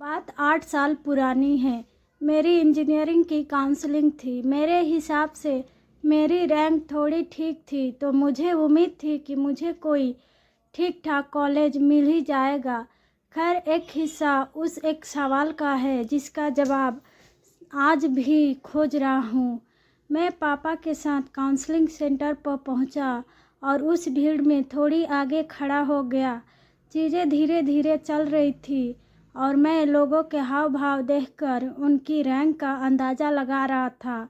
बात 8 साल पुरानी है। मेरी इंजीनियरिंग की काउंसलिंग थी। मेरे हिसाब से मेरी रैंक थोड़ी ठीक थी, तो मुझे उम्मीद थी कि मुझे कोई ठीक ठाक कॉलेज मिल ही जाएगा। खैर, एक हिस्सा उस एक सवाल का है जिसका जवाब आज भी खोज रहा हूँ। मैं पापा के साथ काउंसलिंग सेंटर पर पहुँचा और उस भीड़ में थोड़ी आगे खड़ा हो गया। चीज़ें धीरे धीरे चल रही थी और मैं लोगों के हाव भाव देखकर उनकी रैंक का अंदाज़ा लगा रहा था।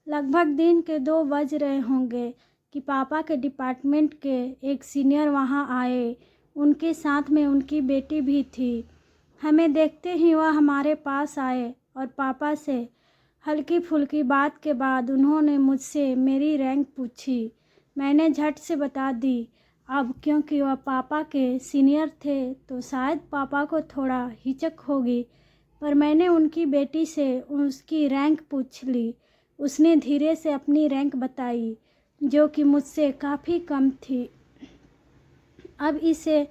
लगभग दिन के 2 बज रहे होंगे कि पापा के डिपार्टमेंट के एक सीनियर वहाँ आए। उनके साथ में उनकी बेटी भी थी। हमें देखते ही वह हमारे पास आए और पापा से हल्की फुल्की बात के बाद उन्होंने मुझसे मेरी रैंक पूछी। मैंने झट से बता दी। अब क्योंकि वह पापा के सीनियर थे तो शायद पापा को थोड़ा हिचक होगी, पर मैंने उनकी बेटी से उसकी रैंक पूछ ली। उसने धीरे से अपनी रैंक बताई, जो कि मुझसे काफ़ी कम थी। अब इसे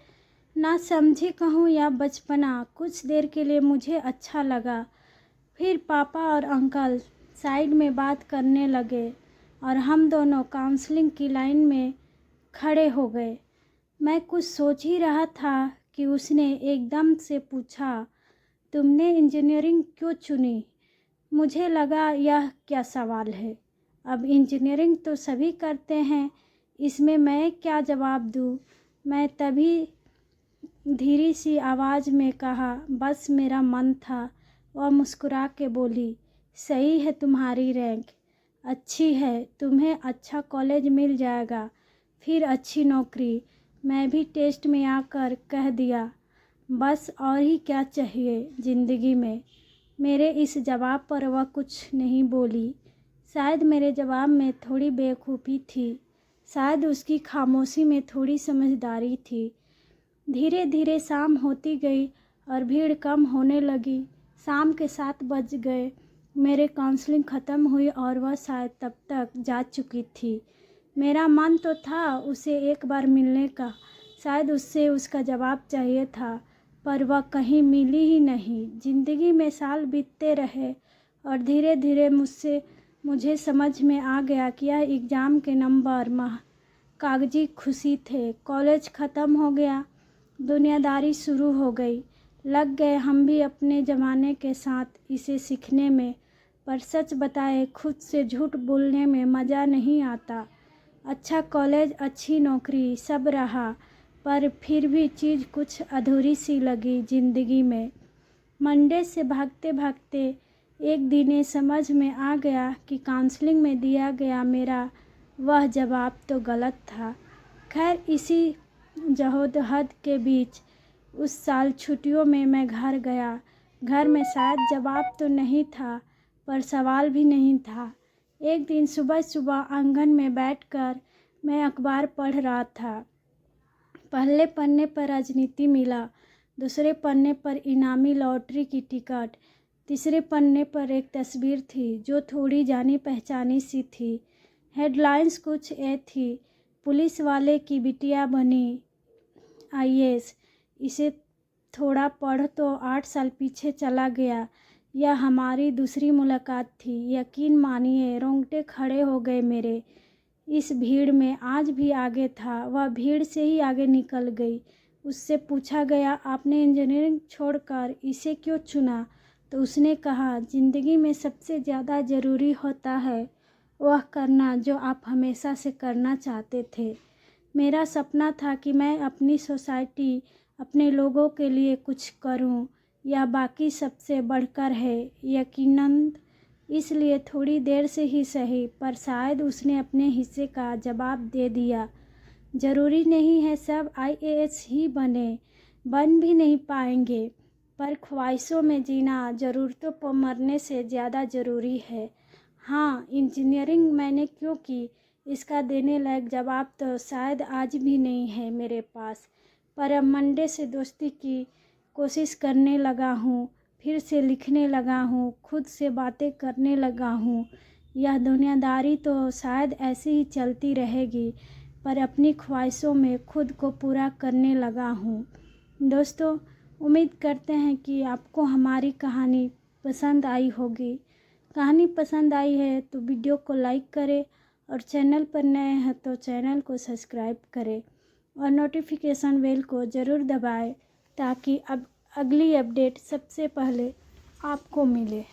ना समझी कहूँ या बचपना, कुछ देर के लिए मुझे अच्छा लगा। फिर पापा और अंकल साइड में बात करने लगे और हम दोनों काउंसलिंग की लाइन में खड़े हो गए। मैं कुछ सोच ही रहा था कि उसने एकदम से पूछा, तुमने इंजीनियरिंग क्यों चुनी? मुझे लगा यह क्या सवाल है। अब इंजीनियरिंग तो सभी करते हैं, इसमें मैं क्या जवाब दूँ। मैं तभी धीरी सी आवाज़ में कहा, बस मेरा मन था। वह मुस्कुरा के बोली, सही है, तुम्हारी रैंक अच्छी है, तुम्हें अच्छा कॉलेज मिल जाएगा, फिर अच्छी नौकरी। मैं भी टेस्ट में आकर कह दिया, बस और ही क्या चाहिए ज़िंदगी में। मेरे इस जवाब पर वह कुछ नहीं बोली। शायद मेरे जवाब में थोड़ी बेवकूफ़ी थी, शायद उसकी खामोशी में थोड़ी समझदारी थी। धीरे धीरे शाम होती गई और भीड़ कम होने लगी। शाम के 7 बज गए। मेरे काउंसलिंग ख़त्म हुई और वह शायद तब तक जा चुकी थी। मेरा मन तो था उसे एक बार मिलने का, शायद उससे उसका जवाब चाहिए था, पर वह कहीं मिली ही नहीं। ज़िंदगी में साल बीतते रहे और धीरे धीरे मुझे समझ में आ गया कि यह एग्ज़ाम के नंबर कागजी खुशी थे। कॉलेज ख़त्म हो गया, दुनियादारी शुरू हो गई। लग गए हम भी अपने ज़माने के साथ इसे सीखने में, पर सच बताए खुद से झूठ बोलने में मज़ा नहीं आता। अच्छा कॉलेज, अच्छी नौकरी सब रहा, पर फिर भी चीज़ कुछ अधूरी सी लगी ज़िंदगी में। मंडे से भागते भागते एक दिन ये समझ में आ गया कि काउंसलिंग में दिया गया मेरा वह जवाब तो गलत था। खैर, इसी जद्दोजहद के बीच उस साल छुट्टियों में मैं घर गया। घर में शायद जवाब तो नहीं था, पर सवाल भी नहीं था। एक दिन सुबह सुबह आंगन में बैठकर मैं अखबार पढ़ रहा था। पहले पन्ने पर राजनीति मिला, दूसरे पन्ने पर इनामी लॉटरी की टिकट, तीसरे पन्ने पर एक तस्वीर थी जो थोड़ी जानी पहचानी सी थी। हेडलाइंस कुछ ये थी, पुलिस वाले की बिटिया बनी आईएएस। इसे थोड़ा पढ़ तो 8 साल पीछे चला गया। यह हमारी दूसरी मुलाकात थी। यकीन मानिए, रोंगटे खड़े हो गए मेरे। इस भीड़ में आज भी आगे था, वह भीड़ से ही आगे निकल गई। उससे पूछा गया, आपने इंजीनियरिंग छोड़कर इसे क्यों चुना? तो उसने कहा, ज़िंदगी में सबसे ज़्यादा ज़रूरी होता है वह करना जो आप हमेशा से करना चाहते थे। मेरा सपना था कि मैं अपनी सोसाइटी, अपने लोगों के लिए कुछ करूं, यह बाकी सबसे बढ़कर है। यकीनन इसलिए थोड़ी देर से ही सही, पर शायद उसने अपने हिस्से का जवाब दे दिया। ज़रूरी नहीं है सब आईएएस ही बन भी नहीं पाएंगे, पर ख्वाहिशों में जीना ज़रूरतों पर मरने से ज़्यादा ज़रूरी है। हाँ, इंजीनियरिंग मैंने क्यों की, इसका देने लायक जवाब तो शायद आज भी नहीं है मेरे पास, पर अब मंडे से दोस्ती की कोशिश करने लगा हूँ, फिर से लिखने लगा हूँ, खुद से बातें करने लगा हूँ। यह दुनियादारी तो शायद ऐसे ही चलती रहेगी, पर अपनी ख्वाहिशों में खुद को पूरा करने लगा हूँ। दोस्तों, उम्मीद करते हैं कि आपको हमारी कहानी पसंद आई होगी। कहानी पसंद आई है तो वीडियो को लाइक करें और चैनल पर नए हैं तो चैनल को सब्सक्राइब करें और नोटिफिकेशन बेल को ज़रूर दबाएं ताकि अब अगली अपडेट सबसे पहले आपको मिले।